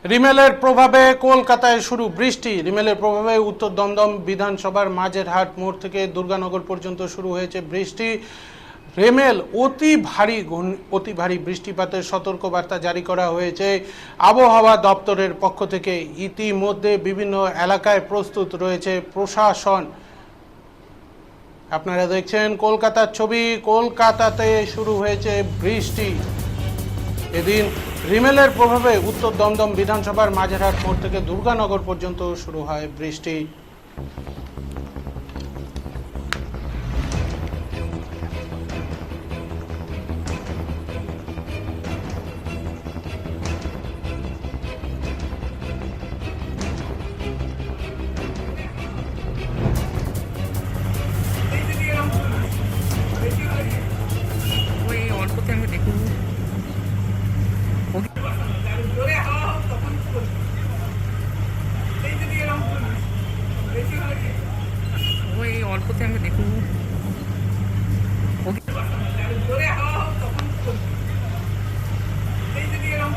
রিমেলের প্রভাবে কলকাতায় শুরু বৃষ্টি। রিমেলের প্রভাবে উত্তর দমদম বিধানসভার মাঝেরহাট মোড় থেকে দুর্গানগর পর্যন্ত শুরু হয়েছে বৃষ্টি। রিমেল অতি ভারী বৃষ্টিপাতের সতর্কবার্তা জারি করা হয়েছে আবহাওয়া দপ্তরের পক্ষ থেকে। ইতিমধ্যে বিভিন্ন এলাকায় প্রস্তুত রয়েছে প্রশাসন। আপনারা দেখছেন কলকাতার ছবি। কলকাতাতে শুরু হয়েছে বৃষ্টি। এদিন রিমেলের প্রভাবে উত্তর দমদম বিধানসভার মাঝেরহাট মোড় থেকে দুর্গানগর পর্যন্ত শুরু হয় বৃষ্টি। ওই অল্পতে আমি দেখব। ওই অল্পতে আমি দেখব।